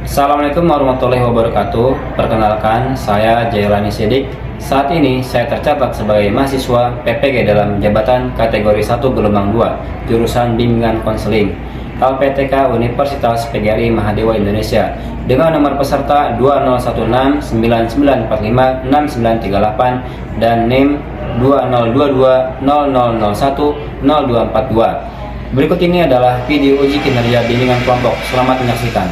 Assalamualaikum warahmatullahi wabarakatuh. Perkenalkan, saya Jailani Sidik. Saat ini saya tercatat sebagai mahasiswa PPG dalam jabatan kategori 1 gelombang 2, jurusan bimbingan konseling LPTK Universitas PGRI Mahadewa Indonesia dengan nomor peserta 201699456938 dan NIM 202200010242. Berikut ini adalah video uji kinerja bimbingan kelompok. Selamat menyaksikan.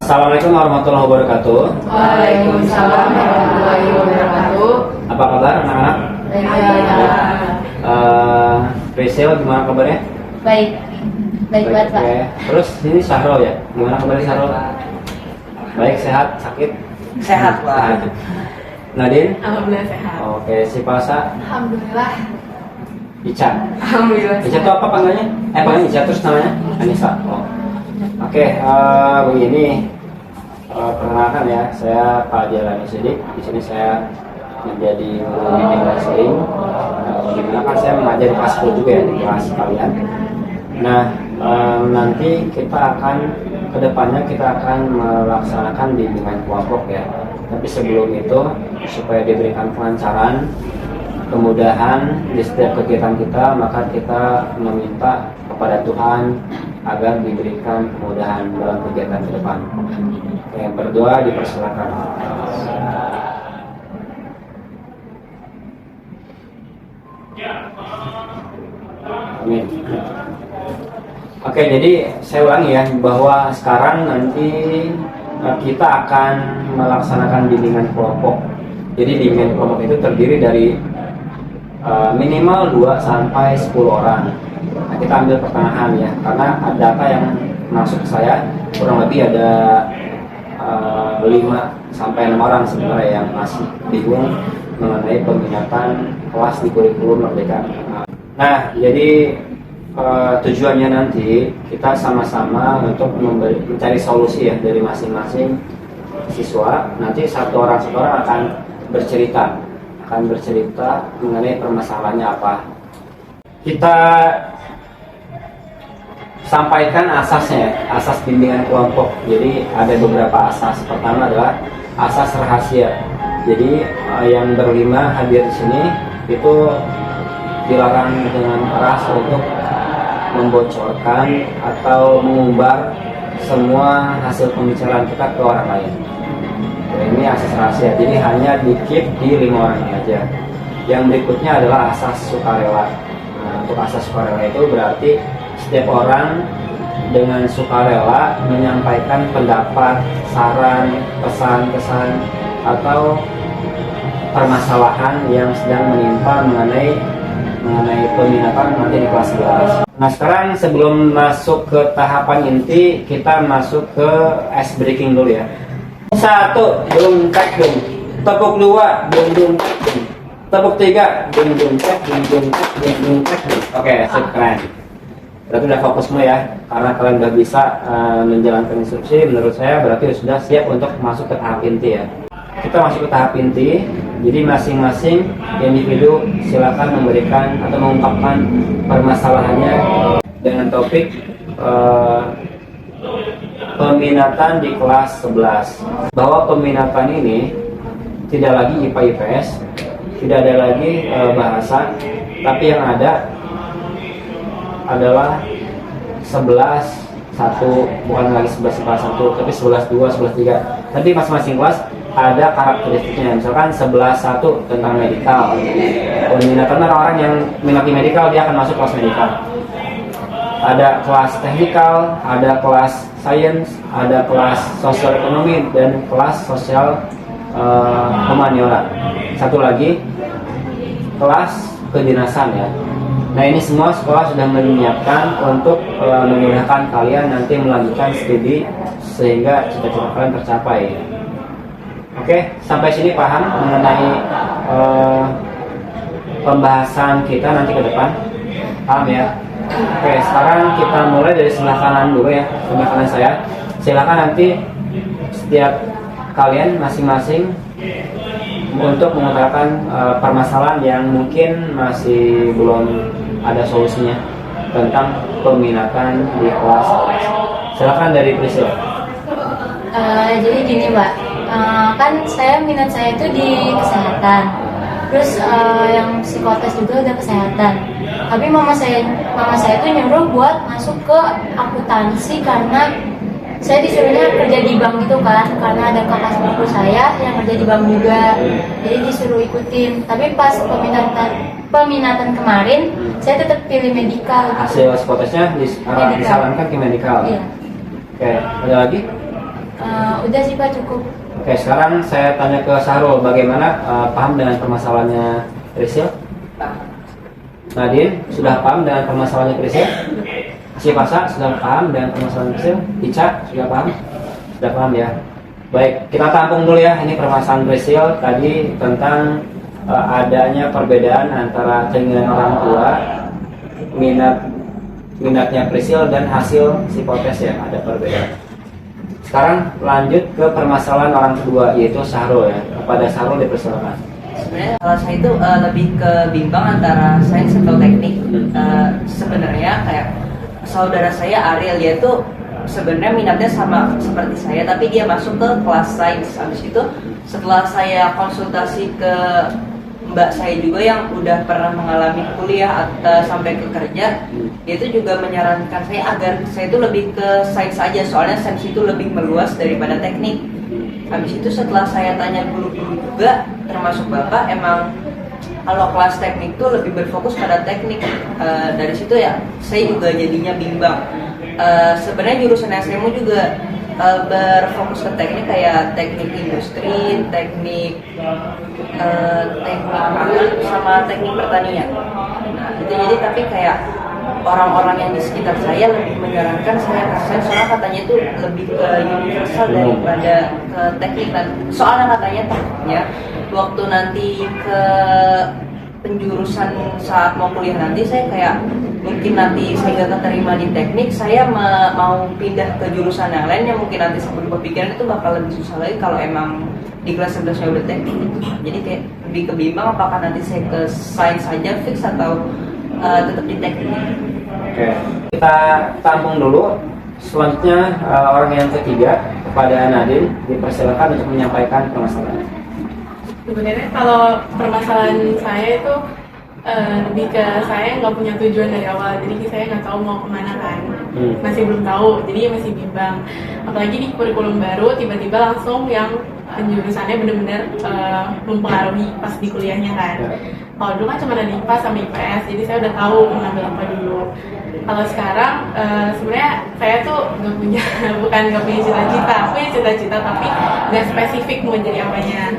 Assalamualaikum warahmatullahi wabarakatuh. Waalaikumsalam warahmatullahi wabarakatuh. Apa kabar anak-anak? Priscil, gimana kabarnya? Baik banget Pak. Oke. Terus ini Syahrul ya? Gimana kabarnya Syahrul? Baik, sehat, sakit? Sehat Pak. Nadine? Alhamdulillah sehat. Oke, si Palsa? Alhamdulillah. Ica? Alhamdulillah. Ica itu apa panggilnya? Panggilnya Ica, terus namanya? Anissa. Oh. Oke, begini. Perkenalkan ya, saya Pak Jailani Sidik. Di sini saya menjadi guru bimbing konseling. Dimana kan saya mengajar di kelas 10 juga ya, di kelas kalian. Nah, nanti kedepannya kita akan melaksanakan bimbingan kelompok ya. Tapi sebelum itu, supaya diberikan kelancaran, kemudahan di setiap kegiatan kita, maka kita meminta kepada Tuhan agar diberikan kemudahan dalam kegiatan ke depan. Yang berdoa dipersilakan. Amin. Oke, jadi saya ulangi ya, bahwa sekarang nanti kita akan melaksanakan bimbingan kelompok. Jadi bimbingan kelompok itu terdiri dari minimal 2 sampai 10 orang. Nah, kita ambil pertengahan ya, karena ada data yang masuk ke saya kurang lebih ada 5 sampai 6 orang sebenarnya yang masih bingung mengenai peminatan kelas di kurikulum Merdeka. Nah, jadi tujuannya nanti kita sama-sama untuk mencari solusi ya dari masing-masing siswa. Nanti satu orang akan bercerita mengenai permasalahannya apa. Kita sampaikan asasnya, asas bimbingan kelompok. Jadi ada beberapa asas. Pertama adalah asas rahasia. Jadi yang berlima hadir di sini itu dilarang dengan keras untuk membocorkan atau mengumbar semua hasil pembicaraan kita ke orang lain. Ini asas rahasia, jadi hanya di-keep di 5 orang aja. Yang berikutnya adalah asas sukarela. Nah, untuk asas sukarela itu berarti setiap orang dengan sukarela menyampaikan pendapat, saran, pesan-pesan atau permasalahan yang sedang menimpa mengenai peminatan nanti di kelas 11. Nah, sekarang sebelum masuk ke tahapan inti, kita masuk ke ice breaking dulu ya. 1, dung cek dung. Tepuk 2, dung dung cek dung. Tepuk 3, dung dung cek dung dung cek dung dung cek dung. Oke, sip, keren. Berarti udah fokus semua ya, karena kalian udah bisa menjalankan instruksi. Menurut saya berarti sudah siap untuk masuk ke tahap inti ya. Kita masuk ke tahap inti. Jadi masing-masing individu silakan memberikan atau mengungkapkan permasalahannya dengan topik peminatan di kelas 11. Bahwa peminatan ini tidak lagi IPA IPS, tidak ada lagi bahasa, tapi yang ada adalah 11-1, bukan lagi 11-1, tapi 11-2, 11-3. Tapi masing-masing kelas ada karakteristiknya. Misalkan 11-1 tentang medikal. Peminatan orang-orang yang minati medikal, dia akan masuk kelas medikal. Ada kelas teknikal, ada kelas sains, ada kelas sosial ekonomi, dan kelas sosial humaniora. Satu lagi kelas kedinasan ya. Nah, ini semua sekolah sudah menyiapkan untuk memudahkan kalian nanti melanjutkan studi sehingga cita-cita kalian tercapai. Oke, sampai sini paham mengenai pembahasan kita nanti ke depan? Paham ya? Oke, sekarang kita mulai dari sebelah kanan dulu ya, sebelah kanan saya. Silakan nanti setiap kalian masing-masing untuk mengutarakan permasalahan yang mungkin masih belum ada solusinya tentang peminatan di kelas. Silakan dari Priscilla. Jadi gini Mbak, kan minat saya itu di kesehatan. Terus yang psikotes juga udah kesehatan. Tapi mama saya tuh nyuruh buat masuk ke akuntansi karena saya disuruhnya kerja di bank gitu kan, karena ada kakak sepupu saya yang kerja di bank juga, jadi disuruh ikutin. Tapi pas peminatan kemarin, saya tetap pilih medikal. Hasil psikotesnya disarankan ke medikal. Iya. Oke, ada lagi? Udah sih Pak, cukup. Oke, sekarang saya tanya ke Sahrul, bagaimana paham dengan permasalahannya Priscil? Nadine, sudah paham dengan permasalahannya Priscil? Si Pasa, sudah paham dengan permasalahan Priscil? Ica, sudah paham? Sudah paham ya? Baik, kita tampung dulu ya, ini permasalahan Priscil tadi tentang adanya perbedaan antara keinginan orang tua, minatnya Priscil dan hasil psikotes ya, ada perbedaan. Sekarang lanjut ke permasalahan orang kedua, yaitu Sahrul ya. Kepada Sahrul dipersilakan. Sebenarnya kalau saya itu lebih ke bimbang antara sains atau teknik. Sebenarnya kayak saudara saya Ariel, dia tuh sebenarnya minatnya sama seperti saya, tapi dia masuk ke kelas sains. Habis itu setelah saya konsultasi ke mbak saya juga yang udah pernah mengalami kuliah atau sampai ke kerja, dia itu juga menyarankan saya agar saya itu lebih ke sains aja, soalnya sains itu lebih meluas daripada teknik. Habis itu setelah saya tanya guru-guru juga, termasuk bapak, emang kalau kelas teknik itu lebih berfokus pada teknik. Dari situ ya saya juga jadinya bimbang. Sebenarnya jurusan SMU juga berfokus ke teknik, kayak teknik industri, teknik pangan sama teknik pertanian. Nah itu jadi, tapi kayak orang-orang yang di sekitar saya lebih menyarankan saya ke sains, soalnya katanya itu lebih ke universal daripada ke teknik. Dan soalnya katanya takutnya waktu nanti ke penjurusan saat mau kuliah nanti, saya kayak mungkin nanti saya nggak keterima di teknik, saya mau pindah ke jurusan yang lain yang mungkin nanti saya berpikiran itu bakal lebih susah lagi kalau emang di kelas 11-nya udah teknik gitu. Jadi kayak lebih kebimbang apakah nanti saya ke sains saja fix atau tetap di teknik. Oke, kita tampung dulu. Selanjutnya orang yang ketiga, kepada Nadine dipersilakan untuk menyampaikan permasalahan. Sebenarnya kalau permasalahan saya itu lebih ke saya nggak punya tujuan dari awal, jadi saya nggak tahu mau kemana kan, masih belum tahu, jadi masih bimbang. Apalagi di kurikulum baru tiba-tiba langsung yang penjurusannya benar-benar mempengaruhi pas di kuliahnya kan. Kalau dulu kan cuma ada IPA sama IPS, jadi saya udah tahu mau ngambil apa dulu. Kalau sekarang sebenarnya saya tuh bukan nggak punya cita-cita, punya cita-cita tapi nggak spesifik mau jadi apanya.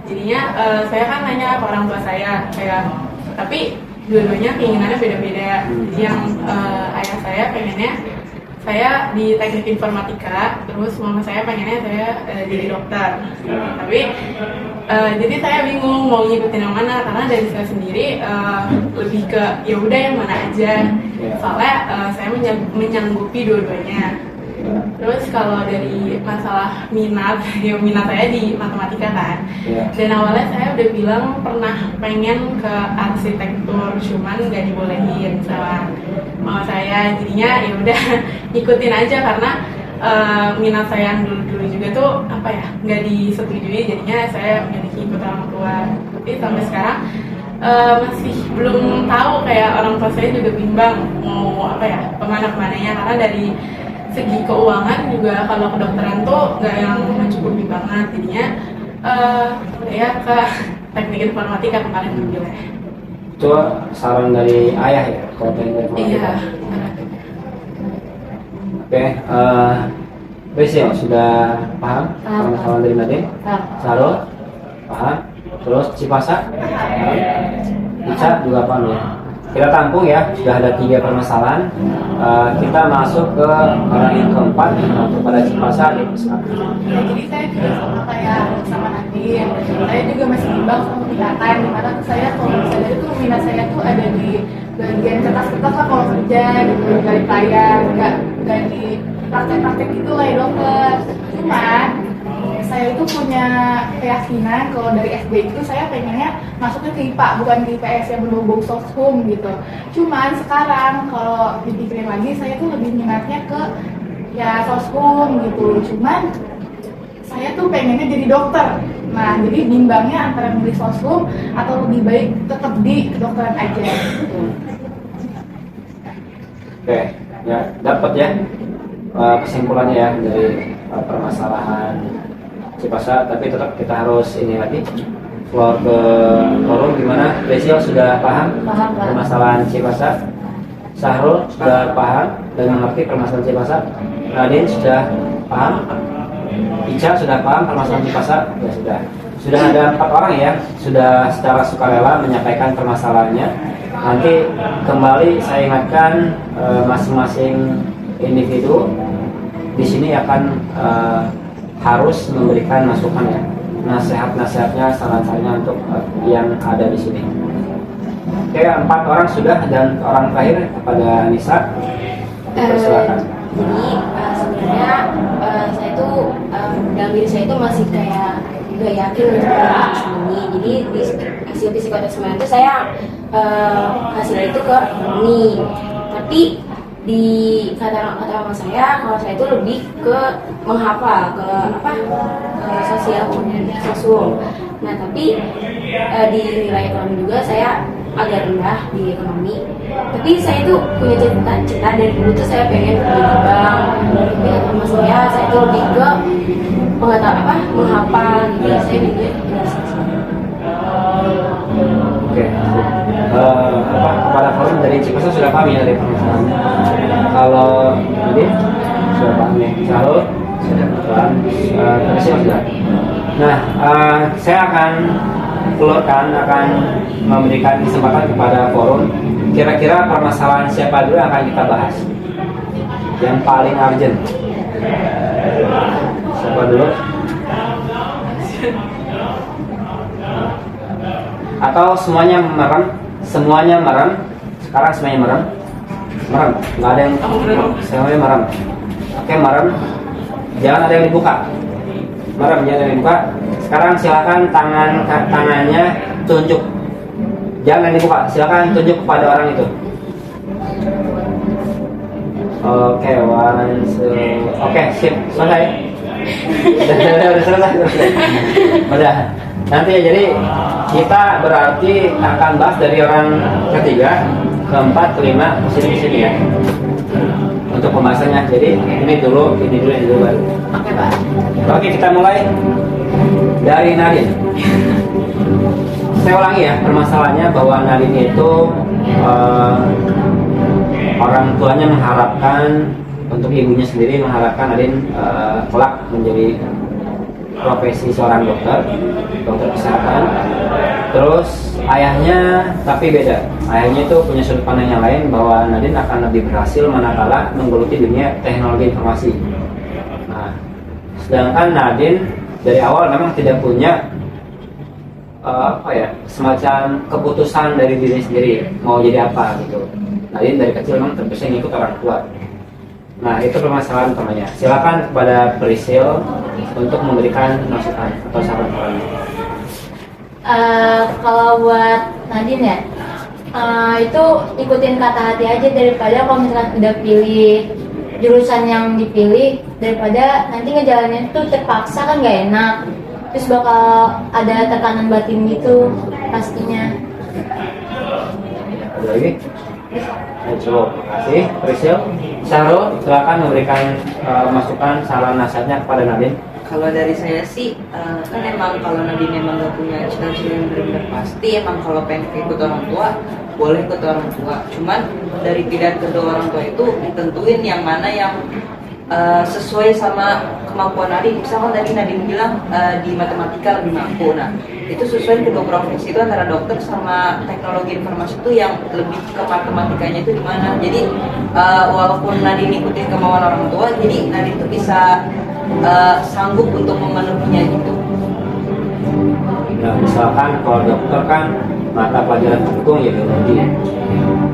Jadinya saya kan nanya ke orang tua saya, kayak tapi dua-duanya keinginannya beda-beda. Jadi yang ayah saya pengennya saya di teknik informatika, terus mama saya pengennya saya jadi dokter. Tapi jadi saya bingung mau ngikutin yang mana, karena dari saya sendiri lebih ke ya udah yang mana aja. Soalnya saya menyanggupi dua-duanya. Terus kalau dari masalah minat, ya minat saya di matematika kan. Dan awalnya saya udah bilang pernah pengen ke arsitektur, cuman nggak dibolehin sama mama saya. Jadinya ya udah ikutin aja, karena minat saya yang dulu juga tuh apa ya nggak disetujui. Jadinya saya memiliki ikut orang tua. Tapi sampai sekarang masih belum tahu, kayak orang tua saya juga bimbang mau apa ya kemana-kemananya, karena dari segi keuangan juga kalau kedokteran tuh nggak yang mencukupi banget. Jadinya ya ke teknik informatika kemarin ngambilnya. Itu saran dari ayah ya kalau teknik informatika. Iya. Oke, Priscil sudah paham permasalahan dari Nadine? Sahrul paham. Terus Cipasa, Ica juga paham ya. kita tampung ya, sudah ada 3 permasalahan. Kita masuk ke orang yang keempat, kepada Cipasa di Puskapti. Ya, jadi saya juga sama Nadine. Saya juga masih bimbang sama minatan. Dimana saya kalau misalnya itu minat saya tuh ada di bagian kertas-kertas lah kalau kerja gitu, dari layar, nggak di praktek-praktek gitu kayak dokter. Cuman saya itu punya keyakinan kalau dari SD itu saya pengennya masuknya ke IPA bukan ke IPS yang berhubung soshum gitu. Cuman sekarang kalau dipikirin lagi saya tuh lebih minatnya ke ya soshum gitu. Cuman saya tuh pengennya jadi dokter. Nah jadi bimbangnya antara milih soshum atau lebih baik tetap di kedokteran aja gitu. Oke, ya dapat ya kesimpulannya ya dari permasalahan Cipasa, tapi tetap kita harus ini lagi floor ke forum. Gimana? Rachel sudah paham permasalahan Cipasa? Sahrul sudah paham dan mengerti permasalahan Cipasa? Nadine sudah paham? Ica sudah paham permasalahan Cipasa? Ya sudah. Sudah ada 4 orang ya, sudah secara sukarela menyampaikan permasalahannya. Nanti kembali saya ingatkan masing-masing individu di sini akan harus memberikan masukan ya, nasihat-nasihatnya, saran-sarannya untuk yang ada di sini. Oke, 4 orang sudah, dan orang terakhir kepada Nisa. Silakan. Jadi sebenarnya saya tuh dalam diri saya itu masih kayak gak yakin untuk ini. Jadi di hasil psikotes itu saya hasilnya itu ke ini, tapi di kata orang saya kalau saya itu lebih ke menghafal ke sosial kemudian sosial. Nah tapi di nilai ekonomi juga saya agak rendah di ekonomi. Tapi saya itu punya cita-cita dari dulu tuh saya pengen kerja di bank. Tapi kata saya itu lebih ke menghafal gitu. Saya mikir Oke. Kepada forum dari Cipasa sudah paham ya dari permasalahannya. Kalau ini sudah paham ya. Sahrul sudah paham. Terus sudah. Nah, saya akan memberikan kesempatan kepada forum. Kira-kira permasalahan siapa dulu yang akan kita bahas? Yang paling urgent. Siapa dulu? Atau semuanya merem? Semuanya merem? Sekarang semuanya merem? Merem? Nggak ada yang semuanya merem? Oke, merem. Jangan ada yang dibuka. Merem, jangan ada yang dibuka. Sekarang silakan tangannya tunjuk. Jangan dibuka. Silakan tunjuk kepada orang itu. Oke, oke, sip, selesai. Udah selesai. Udah. Nanti ya, jadi kita berarti akan bahas dari orang ketiga, keempat, kelima, kesini ya. Untuk pembahasannya. Jadi ini dulu. Oke Pak. Oke, kita mulai dari Nadine. Saya ulangi ya permasalahannya, bahwa Nadine itu orang tuanya mengharapkan, untuk ibunya sendiri mengharapkan Nadine kelak menjadi profesi seorang dokter kesehatan. Terus ayahnya tapi beda. Ayahnya itu punya sudut pandang yang lain, bahwa Nadine akan lebih berhasil manakala menggeluti dunia teknologi informasi. Nah, sedangkan Nadine dari awal memang tidak punya semacam keputusan dari diri sendiri mau jadi apa gitu. Nadine dari kecil memang terbiasa ngikut orang tua. Nah, itu permasalahan utamanya. Silakan kepada Priscil untuk memberikan masukan atau saran-saran. Kalau buat Nadine ya, itu ikutin kata hati aja, daripada kalau misalkan udah pilih jurusan yang dipilih, daripada nanti ngejalanin tuh terpaksa kan gak enak, terus bakal ada tekanan batin gitu pastinya. Ada lagi? Coba, terima kasih Priscil. Sahrul, silakan memberikan masukan, saran, nasihatnya kepada Nadine. Kalau dari saya sih, kan emang kalau Nadine memang gak punya cita-cita yang benar-benar pasti, emang kalau pengen ikut orang tua, boleh ikut orang tua. Cuman dari pilihan kedua orang tua itu ditentuin yang mana yang sesuai sama kemampuan Nadine. Misalkan tadi Nadine bilang di matematika lebih mampu. Nah, itu sesuai kedua profesi itu antara dokter sama teknologi informasi itu yang lebih ke matematikanya itu di mana. Jadi walaupun Nadine ikutin kemauan orang tua, jadi Nadine itu bisa sanggup untuk memenuhinya gitu. Nah, misalkan kalau dokter kan mata pelajaran pendukung ya biologi,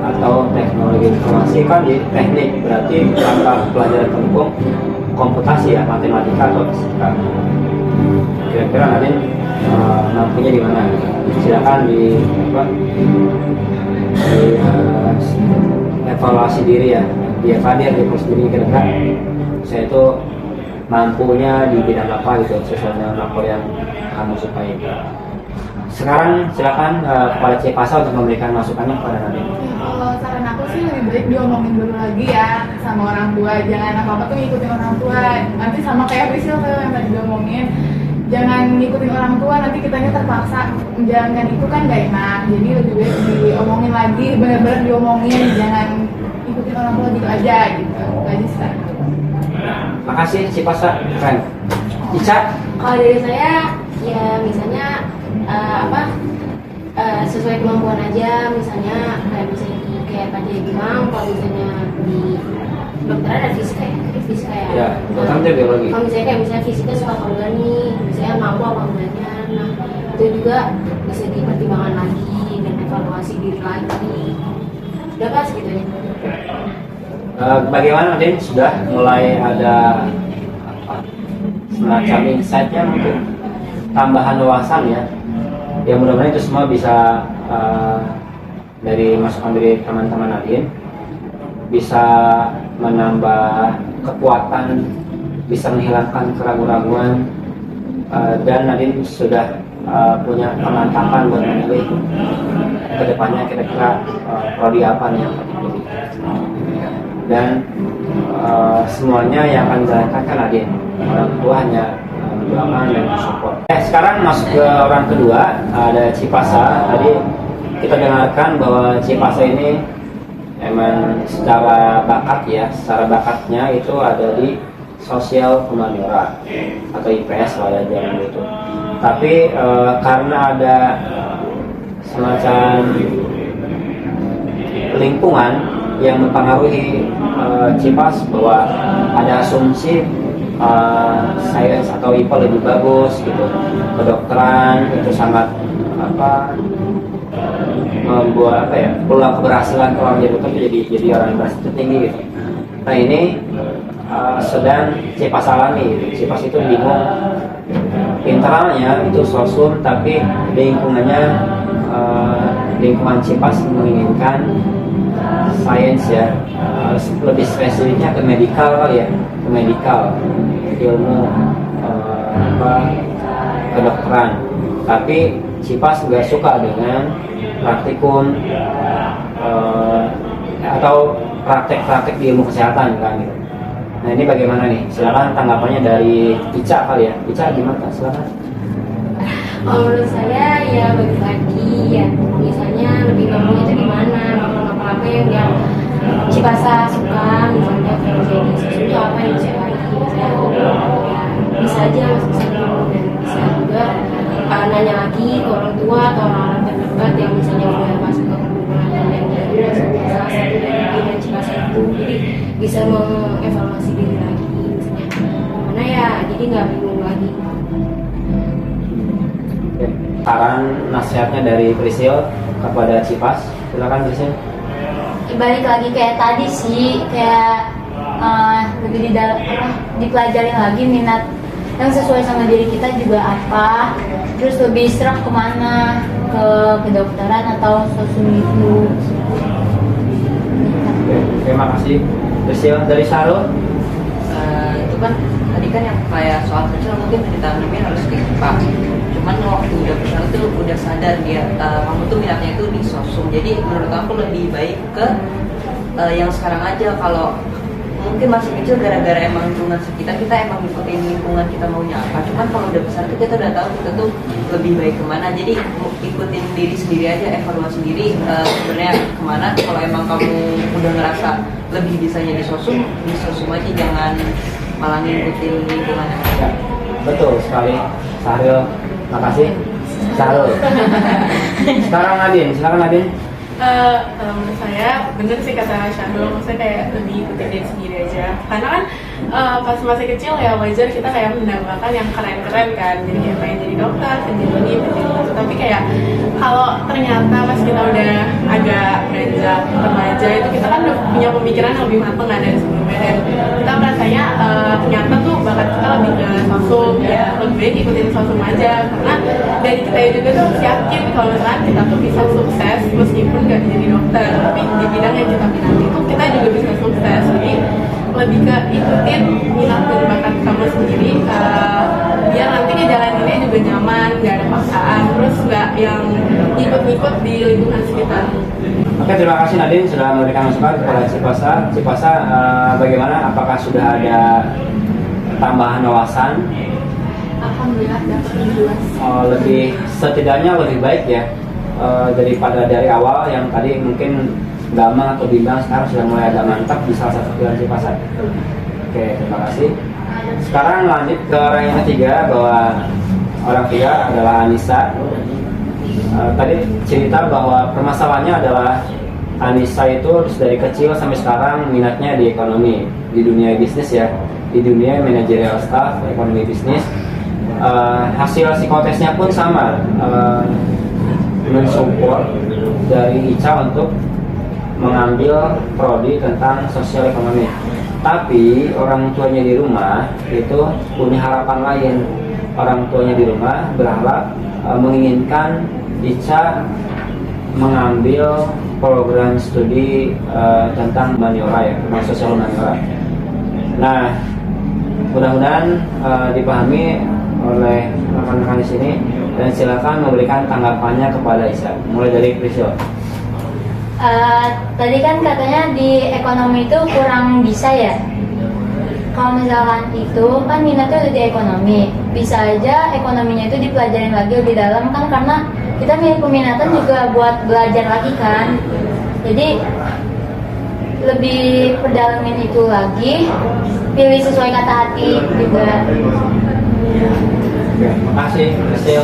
atau teknologi informasi kan di teknik, berarti mata pelajaran pendukung komputasi ya, matematika atau fisika. Kira-kira nanti mampunya di mana? Silakan di evaluasi diri ya, dia hadir di pos diri, kira-kira saya itu mampunya di bidang apa gitu, sesuai dengan apa yang kamu sukai. Sekarang silakan kepada Cipasa untuk memberikan masukannya kepada Nadine. Kalau saran aku sih lebih baik diomongin dulu lagi ya sama orang tua. Jangan apa-apa tuh ngikutin orang tua. Nanti sama kayak Priscil kayak yang tadi diomongin. Jangan ngikutin orang tua, nanti kitanya terpaksa menjalankan itu kan gak enak. Jadi lebih baik diomongin lagi, benar-benar diomongin. Jangan ikutin orang tua gitu aja gitu. Aja sih. Makasih Cipasa, keren. Ica? Kalau dari saya ya misalnya sesuai kemampuan aja, misalnya kayak tadi bilang, kalau misalnya di dokteran ada fisika ya. Ya, dokteran itu biologi. Kalau misalnya fisika suka keluar nih, misalnya mampu apa enggaknya, nah itu juga bisa dipertimbangkan lagi dan evaluasi diri lagi. Udah pas gitu ya. Bagaimana Nadine, sudah mulai ada semacam insight-nya mungkin, tambahan wawasan ya. Ya mudah-mudahan itu semua bisa dari masukan dari teman-teman Nadine bisa menambah kekuatan, bisa menghilangkan keraguan-raguan, dan Nadine sudah punya pemantapan buat memilih kedepannya kira-kira prodi apa nih yang akan dipilih. Dan semuanya yang akan dijalankan kan Nadine, orang tua hanya mendoakan dan support. Sekarang masuk ke orang kedua, ada Cipasa. Tadi kita dengarkan bahwa Cipasa ini emang secara bakatnya itu ada di sosial humaniora atau IPS pada zaman itu. Tapi karena ada semacam lingkungan yang mempengaruhi Cipas bahwa ada asumsi sains atau IPA lebih bagus gitu, kedokteran itu sangat membuat peluang keberhasilan orang jadi dokter jadi orang yang berhasil tinggi gitu. Nah ini sedang Cipas alami gitu. Cipas itu bingung, internalnya itu sosum, tapi lingkungan Cipas menginginkan sains ya, lebih spesifiknya ke medikal kali ya, ke medikal, ilmu kedokteran. Tapi Cipas juga suka dengan praktikum atau praktek-praktek di ilmu kesehatan kan gitu. Nah ini bagaimana nih? Silakan tanggapannya dari Ica kali ya. Ica gimana? Silakan. Menurut saya ya bagi lagi ya, misalnya lebih mampunya itu di mana, apa yang Cipasa suka, misalnya kalau jadi sesuatu apa yang dicari, saya ya bisa aja masuk sana, dan bisa juga nanya lagi ke orang tua atau orang-orang terdekat yang misalnya udah masuk ke kumpulan yang jadi salah satu dari pilihan Cipasa itu, jadi bisa mengevaluasi diri lagi misalnya mana ya, jadi nggak bingung lagi. Saran nasihatnya dari Priscil kepada Cipas, silakan Priscil. Balik lagi kayak tadi sih, kayak lebih dipelajari lagi minat yang sesuai sama diri kita juga apa, terus lebih serak kemana, ke kedokteran atau sosum itu. Terima kasih Priscil. Dari Syarul? Itu kan tadi kan yang kayak soal kecil mungkin ditanamnya harus ke IPA. Cuman waktu udah besar itu udah sadar dia kamu tuh minatnya itu di sosum. Jadi menurut aku lebih baik ke yang sekarang aja. Kalau mungkin masih kecil gara-gara emang lingkungan sekitar, kita emang ngikutin lingkungan kita maunya apa. Cuman kalau udah besar tuh kita udah tahu kita tuh lebih baik kemana. Jadi ikutin diri sendiri aja, evaluasi diri sebenarnya kemana. Kalau emang kamu udah ngerasa lebih bisanya di sosum aja, jangan malah ngikutin lingkungan. Ya, betul sekali Sahril, makasih Sahril. Sekarang Nadine, silakan Nadine. Kalau menurut saya bener sih kata Syahrul, maksudnya kayak lebih ikutin diri sendiri aja. Karena kan pas masih kecil ya wajar kita kayak mendambakan yang keren-keren kan, jadi kayak pengen jadi dokter, pengen jadi ini, pengen jadi itu. Tapi kayak kalau ternyata pas kita udah agak beranjak remaja itu kita kan udah punya pemikiran yang lebih matang kan dari sebelumnya, dan kita merasanya ternyata tuh bakat kita lebih ke sosum, ya lebih baik ikutin sosum aja. Karena dari kita juga tuh harus yakin kalau misalkan kita tuh bisa sukses meskipun nggak jadi dokter, tapi di bidang yang kita minati itu kita juga bisa sukses. Jadi lebih ke ikutin minat dan bakat kamu sendiri, biar nanti ngejalaninnya juga nyaman, nggak ada paksaan, terus nggak yang ngikut-ngikut di lingkungan sekitar. Oke, terima kasih Nadine sudah memberikan masukan kepada Cipasa. Cipasa, bagaimana? Apakah sudah ada tambahan wawasan? Alhamdulillah dapat luas. Lebih setidaknya lebih baik ya daripada dari awal yang tadi mungkin gamang atau bimbang, sekarang sudah mulai agak mantap di salah satu pilihan Cipasa. Oke, terima kasih. Sekarang lanjut ke orang yang ketiga, bahwa orang ketiga adalah Anissa. Tadi cerita bahwa permasalahannya adalah Anissa itu dari kecil sampai sekarang minatnya di ekonomi, di dunia bisnis ya, di dunia manajerial staff, ekonomi bisnis. Hasil psikotesnya pun sama, mensupport dari Ica untuk mengambil prodi tentang sosial ekonomi. Tapi orang tuanya di rumah itu punya harapan lain. Orang tuanya di rumah berharap, menginginkan Ica mengambil program studi tentang humaniora ya, tentang sosial humaniora. Nah, mudah-mudahan dipahami oleh rekan-rekan di sini, dan silakan memberikan tanggapannya kepada Ica. Mulai dari Priscil. Tadi kan katanya di ekonomi itu kurang bisa ya. Kalau misalkan itu kan minatnya udah di ekonomi, bisa aja ekonominya itu dipelajarin lagi lebih dalam kan, karena kita milih peminatan juga buat belajar lagi kan. Jadi lebih perdalamin itu lagi, pilih sesuai kata hati juga. Oke, makasih Priscil.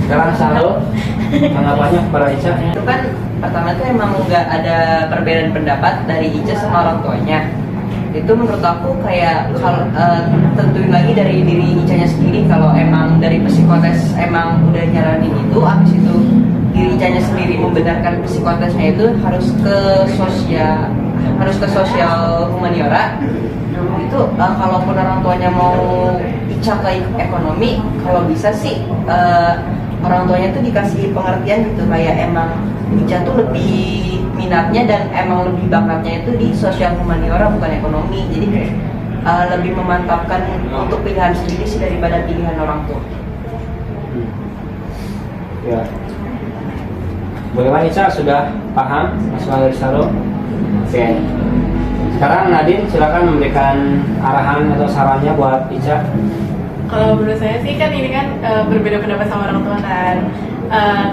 Sekarang Sahrul, tanggapannya kepada Ica. Itu kan pertama tuh emang nggak ada perbedaan pendapat dari Ica sama orang tuanya. Itu menurut aku kayak tentuin lagi dari diri Icanya sendiri. Kalau emang dari psikotes emang udah nyaranin itu, abis itu diri Icanya sendiri membenarkan psikotesnya itu harus ke sosial humaniora. Itu kalaupun orang tuanya mau Ica ke ekonomi, kalau bisa sih orang tuanya tuh dikasih pengertian gitu, kayak emang Ica tuh lebih minatnya dan emang lebih bakatnya itu di sosial humaniora bukan ekonomi. Jadi lebih memantapkan untuk pilihan sendiri sih daripada pilihan orang tua. Ya. Bagaimana Ica, sudah paham masalah dari Sahrul? Oke. Sekarang Nadine, silakan memberikan arahan atau sarannya buat Ica. Kalau menurut saya sih kan ini kan berbeda pendapat sama orang tua kan,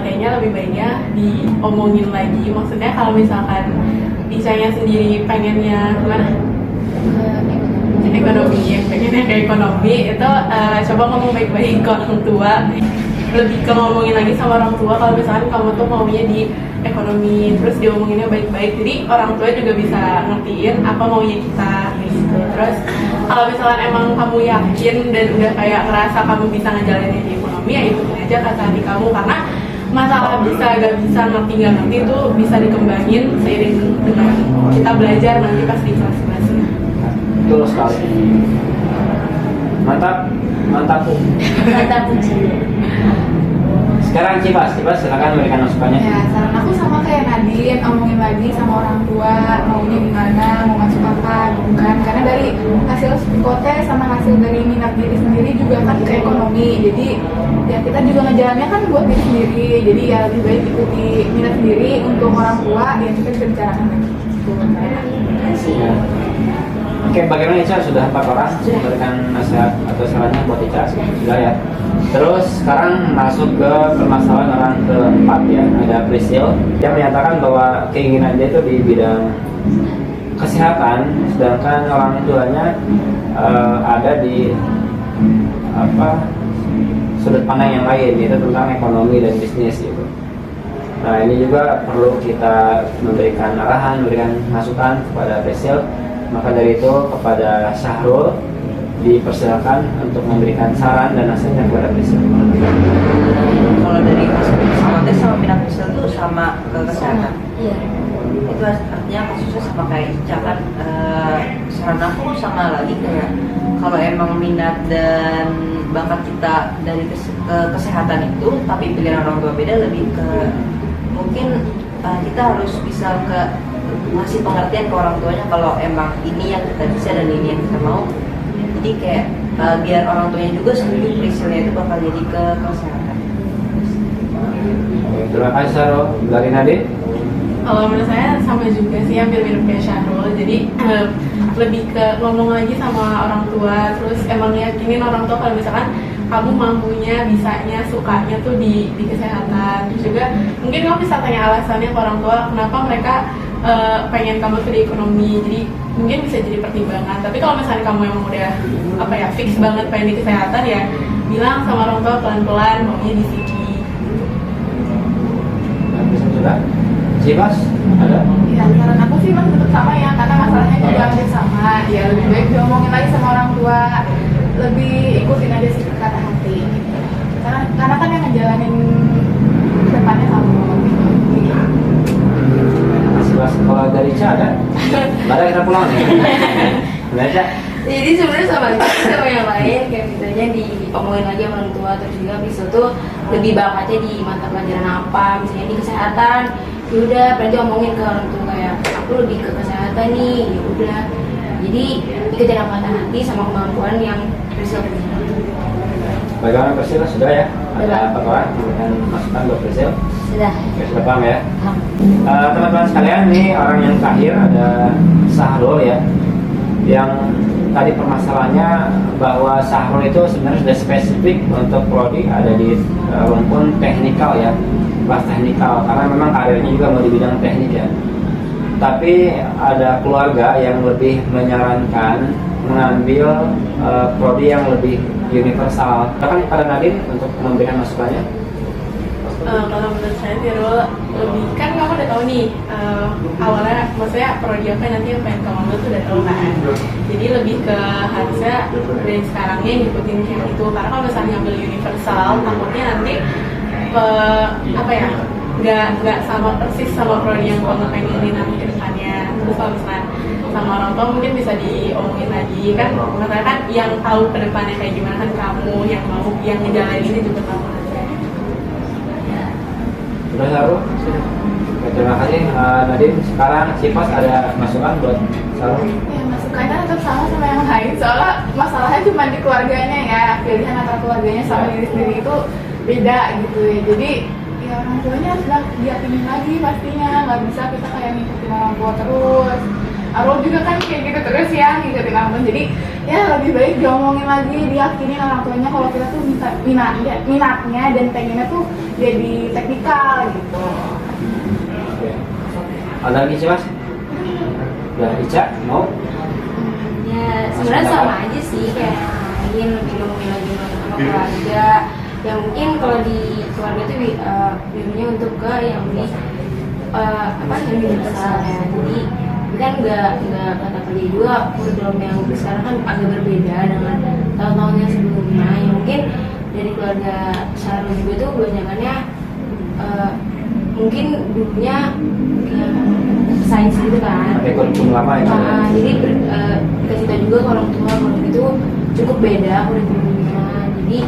kayaknya lebih baiknya diomongin lagi. Maksudnya kalau misalkan Icanya sendiri pengennya gimana? Ekonomi, ya pengennya ke ekonomi itu coba ngomong baik-baik ke orang tua. Lebih ke ngomongin lagi sama orang tua kalau misalkan kamu tuh maunya di ekonomi, terus diomonginnya baik-baik, jadi orang tua juga bisa ngertiin apa maunya kita gitu. Terus kalau misalkan emang kamu yakin dan udah kayak ngerasa kamu bisa ngejalanin di ekonomi, ya ikutin aja kata hati kamu, karena masalah bisa gak bisa, ngerti gak ngerti itu bisa dikembangin seiring dengan kita belajar nanti pas di kelas-kelasnya. Betul sekali. Mantap, mantap. Mantap Uci. Sekarang Cipas silakan memberikan masukannya. Ya, saran aku sama kayak Nadine, omongin lagi sama orang tua, maunya gimana, mau masuk apa, gitu kan. Karena dari hasil psikotes sama hasil dari minat diri sendiri juga kan ke ekonomi. Jadi ya kita juga ngejalannya kan buat diri sendiri. Jadi ya lebih baik ikuti minat sendiri. Untuk orang tua, ya kita bisa bicarakan lagi. Gitu. Ya. Oke, bagaimana Ica? Sudah 4 orang memberikan nasihat atau sarannya buat Ica? Sudah ya. Terus sekarang masuk ke permasalahan orang keempat ya. Ada Priscil yang menyatakan bahwa keinginan dia itu di bidang kesehatan, sedangkan orang tuanya ada di sudut pandang yang lain, yaitu tentang ekonomi dan bisnis gitu. Nah, ini juga perlu kita memberikan arahan, memberikan masukan kepada Priscil. Maka dari itu kepada Syahrul dipersilakan untuk memberikan saran dan nasihatnya kepada Priscil. Kalau dari psikotes sama minat Priscil itu sama ke kesehatan. Iya. Itu artinya kasusnya sama kayak Ica kan. Saran aku sama lagi kayak kalau emang minat dan bakat kita dari ke kesehatan itu, tapi pilihan orang tua beda, lebih ke mungkin kita harus bisa ngasih pengertian ke orang tuanya kalau emang ini yang kita bisa dan ini yang kita mau. Jadi kayak biar orang tuanya juga setuju Priscilnya itu bakal jadi ke kesehatan. Terima kasih Syahrul. Dari Nadine? Kalau menurut saya sama juga sih, hampir mirip kayak Syahrul. Jadi lebih ke ngomong lagi sama orang tua, terus emang yakinin orang tua kalau misalkan kamu mampunya, bisanya, sukanya tuh di kesehatan. Terus juga mungkin kamu bisa tanya alasannya ke orang tua kenapa mereka pengen kamu tuh di ekonomi. Jadi mungkin bisa jadi pertimbangan. Tapi kalau misalnya kamu emang udah fix banget pengen di kesehatan, ya bilang sama orang tua pelan-pelan maunya di sini. Bisa sudah? Cipas? Ada? Ya, saran aku sih masih tetap sama ya, karena masalahnya juga hampir sama. Ya lebih baik diomongin lagi sama orang tua, lebih ikutin aja sih kata hati. Karena kan yang ngejalanin depannya kamu. Masih pas. Kalau dari Ica ada? Ada kita pulang nih. Ada Ica? Jadi sebenarnya sama yang lain, kayak misalnya diomongin lagi sama orang tua. Terus juga Priscil tuh lebih bakatnya di mata pelajaran apa, misalnya di kesehatan. Yaudah, berarti omongin ke orang tua kayak aku lebih ke kesehatan nih. Yaudah, jadi ikutin apa kata hati sama kemampuan yang Priscil punya. Bagaimana Priscil? Sudah ya? Ada 4 orang memberikan masukan buat Priscil? Sudah. Oke, sudah paham ya? Teman-teman sekalian, nih orang yang terakhir ada Syahrul ya, yang tadi permasalahannya bahwa Syahrul itu sebenarnya sudah spesifik untuk prodi ada di rumpun teknikal ya, kelas teknikal, karena memang karirnya juga mau di bidang teknik ya. Tapi ada keluarga yang lebih menyarankan mengambil prodi yang lebih universal. Bahkan pada Nadine untuk memberikan masukannya. Kalau menurut saya Tirul lebih, kan kamu udah tahu nih awalnya, maksudnya prodi apa nanti yang pengen kamu ambil tuh udah tahu kan. Jadi lebih ke harusnya dari sekarangnya ngikutin yang itu, karena kalau misalnya ambil universal takutnya nanti nggak sama persis sama prodi yang kamu pengenin nanti ke depannya. Terus kalau misalnya sama orang tua mungkin bisa diomongin lagi kan, karena kan yang tahu ke depannya kayak gimana kan kamu, yang mau yang ngejalanin juga kamu aja. Sudah Syahrul? Terima kasih Nadine. Sekarang Cipas ada masukan buat Syahrul? Ya, masukannya tetap sama yang lain, soalnya masalahnya cuma di keluarganya ya, pilihan antara keluarganya sama diri sendiri itu beda gitu ya. Jadi ya orang tuanya harus diyakinin lagi pastinya, nggak bisa kita kayak ngikutin orang tua terus. Arul juga kan kayak gitu terus ya, ngikutin orang tua. Jadi ya lebih baik diomongin lagi, diyakinin orang tuanya kalau kita tuh minatnya dan pengennya tuh jadi teknikal gitu. Ada lagi sih Mas? Udah Ica mau? Ya sebenarnya sama aja sih kayak lain, lebih ngomongin lagi sama keluarga. Ya mungkin kalau di keluarga itu biasanya untuk ke yang lebih universal ya. Jadi kan nggak kata kerja juga kurikulum yang sekarang kan agak berbeda dengan tahun-tahun yang sebelumnya. Ya mungkin dari keluarga Syahrul juga tuh kebanyakannya mungkin dulunya sains gitu kan. Pakai kurikulum lama ya? Jadi dikasih tahu juga ke orang tua kalau itu cukup beda kurikulumnya. Jadi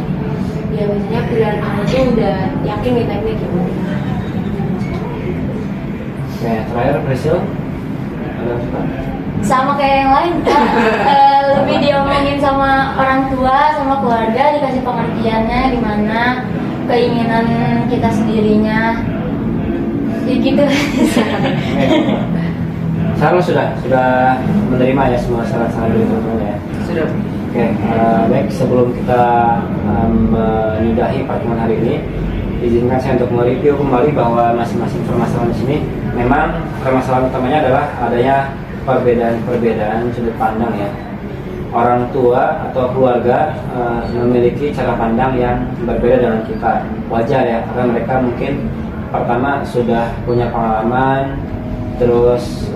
ya biasanya pilihan anak itu udah yakin nih teknik gitu. Oke, terakhir Priscil. Sama kayak yang lain kan, lebih diomongin sama orang tua, sama keluarga, dikasih pengertiannya gimana, keinginan kita sendirinya, ya gitu. Sarul sudah menerima ya semua syarat-syarat dari teman-teman ya. Sudah. Oke, baik, sebelum kita menyudahi pertemuan hari ini, izinkan saya untuk mereview kembali bahwa masing-masing permasalahan di sini memang permasalahan utamanya adalah adanya perbedaan sudut pandang ya. Orang tua atau keluarga memiliki cara pandang yang berbeda dengan kita. Wajar ya, karena mereka mungkin pertama sudah punya pengalaman, terus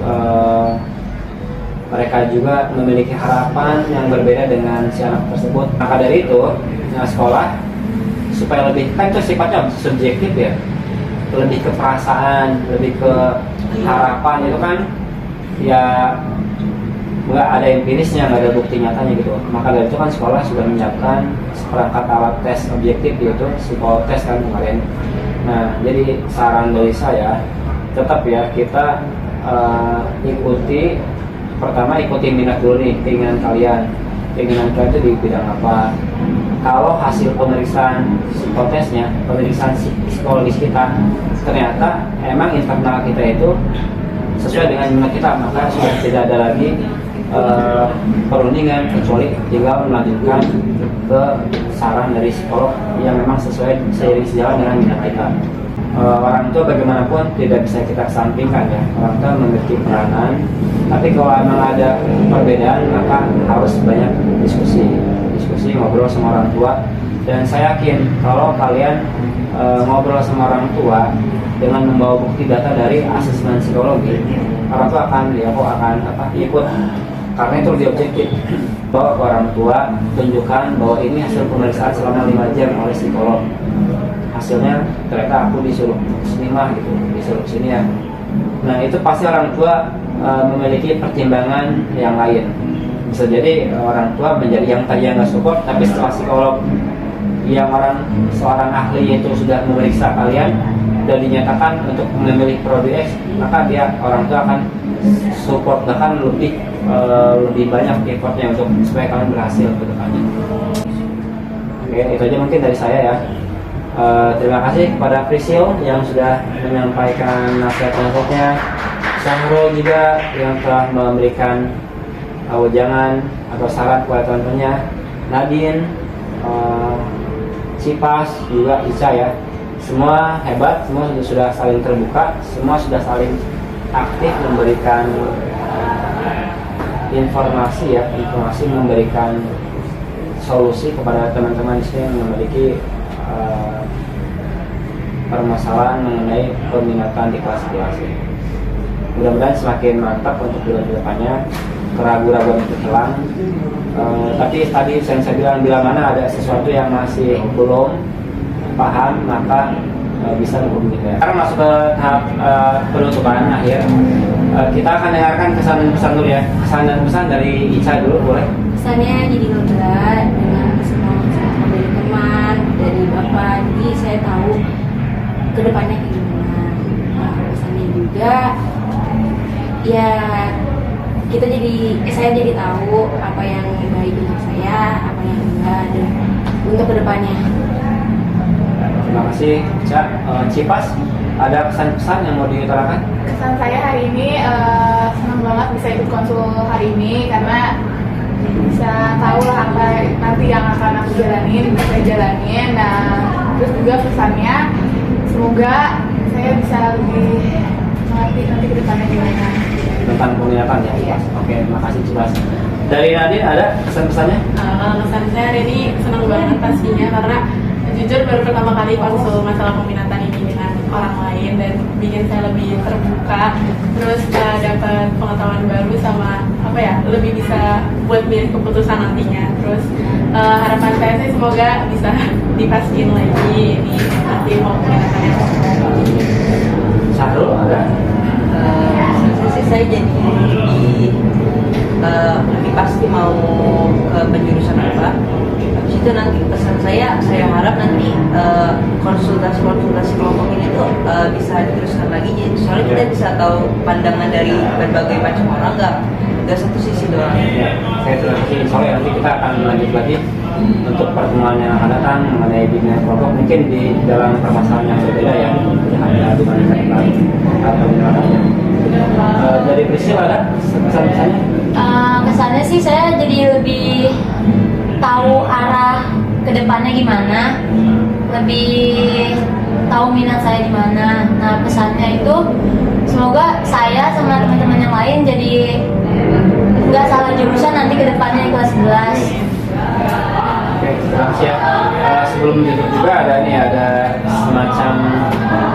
mereka juga memiliki harapan yang berbeda dengan si anak tersebut. Maka dari itu, sekolah supaya lebih, kan itu sifatnya subjektif ya, lebih ke perasaan, lebih ke harapan itu kan ya nggak ada empirisnya, nggak ada bukti nyatanya gitu. Maka dari itu kan sekolah sudah menyiapkan seperangkat alat tes objektif yaitu psikotes kan kemarin. Nah, jadi saran dari saya tetap ya kita pertama ikuti minat dulu nih, keinginan kalian itu di bidang apa. Kalau hasil pemeriksaan psikotesnya, pemeriksaan psikologis kita ternyata emang internal kita itu sesuai dengan minat kita, maka sudah tidak ada lagi perundingan, kecuali tinggal melanjutkan ke saran dari psikolog yang memang sesuai seiring sejalan dengan minat kita. Orang tua bagaimanapun tidak bisa kita kesampingkan ya, orang tua memiliki peranan, tapi kalau memang ada perbedaan maka harus banyak diskusi ngobrol sama orang tua. Dan saya yakin kalau kalian ngobrol sama orang tua dengan membawa bukti data dari asesmen psikologi, orang tua akan ikut, karena itu lebih objektif. Bawa ke orang tua, tunjukkan bahwa ini hasil pemeriksaan selama 5 jam oleh psikolog. Hasilnya ternyata aku disuruh sini mah gitu, disuruh sini ya. Nah itu pasti orang tua memiliki pertimbangan yang lain. Bisa jadi orang tua menjadi yang tadi nggak support, tapi setelah psikolog yang seorang ahli itu sudah memeriksa kalian dan dinyatakan untuk memilih prodi X, maka orang tua akan support, bahkan lebih banyak effortnya untuk supaya kalian berhasil ke depannya. Oke, itu aja mungkin dari saya ya. Terima kasih kepada Prisil yang sudah menyampaikan nasihat-nasihatnya, Sahrul juga yang telah memberikan wejangan atau saran kepada teman-temannya, Nadine, Cipas juga Ica ya. Semua hebat, semua sudah saling terbuka, semua sudah saling aktif memberikan informasi memberikan solusi kepada teman-teman yang memiliki permasalahan mengenai peminatan di kelas-kelas. Mudah-mudahan semakin mantap untuk depannya, keraguan-keraguan itu hilang. Tapi tadi saya bilang bila mana ada sesuatu yang masih belum paham, maka bisa menghubungi saya. Sekarang masuk ke tahap penutupan akhir. Kita akan dengarkan kesan dan pesan dulu ya. Kesan dan pesan dari Ica dulu, boleh? Kesannya jadi lega dengan semua masukan dari teman, dari bapak. Jadi saya tahu kedepannya kayak gimana. Kesannya juga ya saya jadi tahu apa yang baik untuk saya, apa yang enggak, dan untuk kedepannya. Terima kasih, Cak. Cipas, ada pesan-pesan yang mau diutarakan? Kesan saya hari ini senang banget bisa ikut konsul hari ini, karena bisa tahu lah apa nanti yang akan aku jalanin, bisa jalanin. Nah, terus juga pesannya semoga saya bisa lebih mengerti nanti ke depannya gimana tentang peminatan ya. Iya. Oke, terima kasih Cipas. Dari Nadine ada pesan-pesannya? Kalau kesan saya hari ini senang banget pastinya, karena jujur baru pertama kali konsul masalah peminatan ini dengan orang lain dan bikin saya lebih terbuka, terus dapat pengetahuan baru sama lebih bisa buat milih keputusan nantinya. Terus harapan saya sih semoga bisa dipastiin lagi ini nanti mau peminatannya. Sahrul ada? Saya jadi lebih pasti mau ke penjurusan apa. Habis itu nanti pesan saya harap nanti konsultasi kelompok ini tuh bisa diteruskan lagi. Jadi soalnya kita bisa tahu pandangan dari berbagai macam orang, nggak satu sisi doang. Ya, saya terima kasih. Soalnya nanti kita akan lanjut lagi untuk pertemuan yang akan datang mengenai bimbingan kelompok mungkin di dalam permasalahan yang berbeda ya, tidak hanya dibandingkan tentang penjelasannya. Dari Priscil ada kesan-kesannya? Kesannya sih saya jadi lebih tahu arah kedepannya gimana, lebih tahu minat saya di mana. Nah pesannya itu semoga saya sama teman-teman yang lain jadi nggak salah jurusan nanti kedepannya di kelas 11. Oke, terima kasih ya. Sebelum ditutup juga ada semacam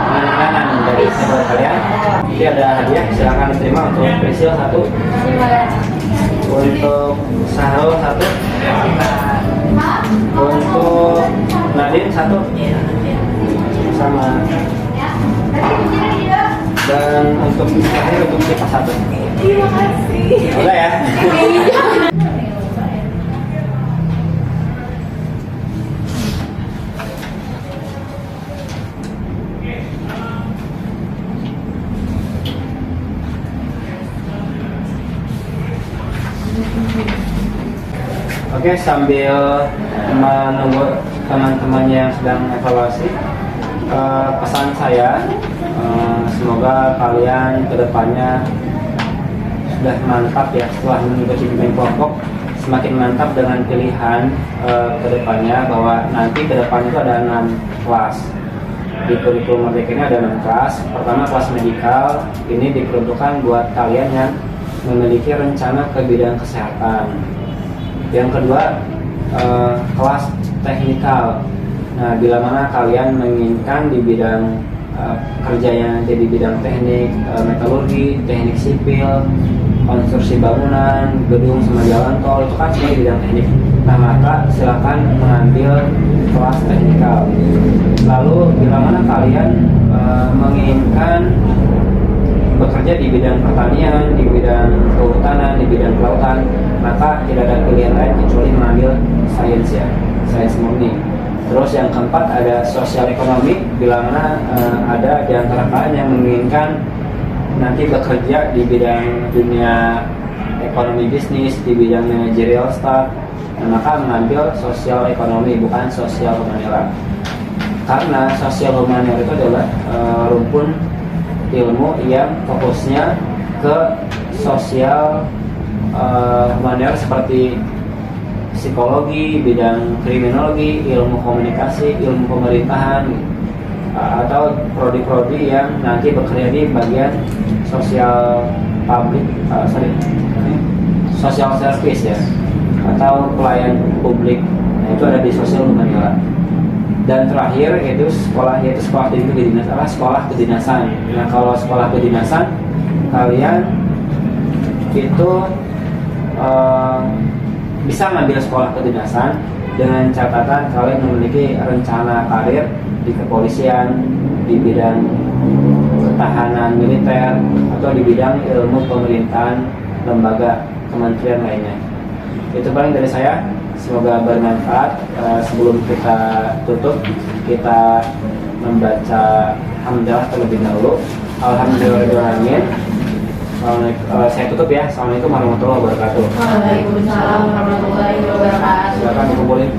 penandatangan dari sahabat kalian. Jadi ada hadiah, silakan diterima untuk Priscil 1, untuk Sahrul 1, untuk Nadine 1, sama, dan untuk terakhir untuk Sipa 1. Terima kasih. Udah ya. Oke, sambil menunggu teman-temannya yang sedang evaluasi, pesan saya, semoga kalian kedepannya sudah mantap ya setelah mengikuti bimbingan kelompok, semakin mantap dengan pilihan kedepannya bahwa nanti kedepannya itu ada 6 kelas. Di kurikulum Merdeka ini ada 6 kelas. Pertama kelas medikal, ini diperuntukkan buat kalian yang memiliki rencana ke bidang kesehatan. Yang kedua kelas teknikal. Nah, bila mana kalian menginginkan di bidang kerjanya jadi bidang teknik, metalurgi, teknik sipil, konstruksi bangunan, gedung sama jalan tol, itu kan semua di bidang teknik. Nah, maka silakan mengambil kelas teknikal. Lalu bila mana kalian menginginkan bekerja di bidang pertanian, di bidang kehutanan, di bidang kelautan, maka tidak ada pilihan lain kecuali mengambil sains ya, sains murni. Terus yang keempat ada sosial ekonomi, bila mana ada di antara kalian yang menginginkan nanti bekerja di bidang dunia ekonomi bisnis, di bidang manajerial staff, maka mengambil sosial ekonomi bukan sosial humaniora. Karena sosial humaniora itu adalah rumpun ilmu yang fokusnya ke sosial humaniora seperti psikologi, bidang kriminologi, ilmu komunikasi, ilmu pemerintahan, atau prodi-prodi yang nanti bekerja di bagian sosial publik, social service ya, atau pelayan publik. Nah, itu ada di sosial humaniora. Dan terakhir yaitu sekolah kedinasan adalah sekolah kedinasan. Nah, kalau sekolah kedinasan kalian itu bisa ngambil sekolah kedinasan dengan catatan kalian memiliki rencana karir di kepolisian, di bidang ketahanan militer, atau di bidang ilmu pemerintahan lembaga kementerian lainnya. Itu paling dari saya. Semoga bermanfaat. Sebelum kita tutup, kita membaca hamdalah terlebih dahulu. Alhamdulillahirrahmanirrahim. Saya tutup ya. Assalamualaikum warahmatullahi wabarakatuh. Waalaikumsalam warahmatullahi wabarakatuh. Silakan dikumpulin.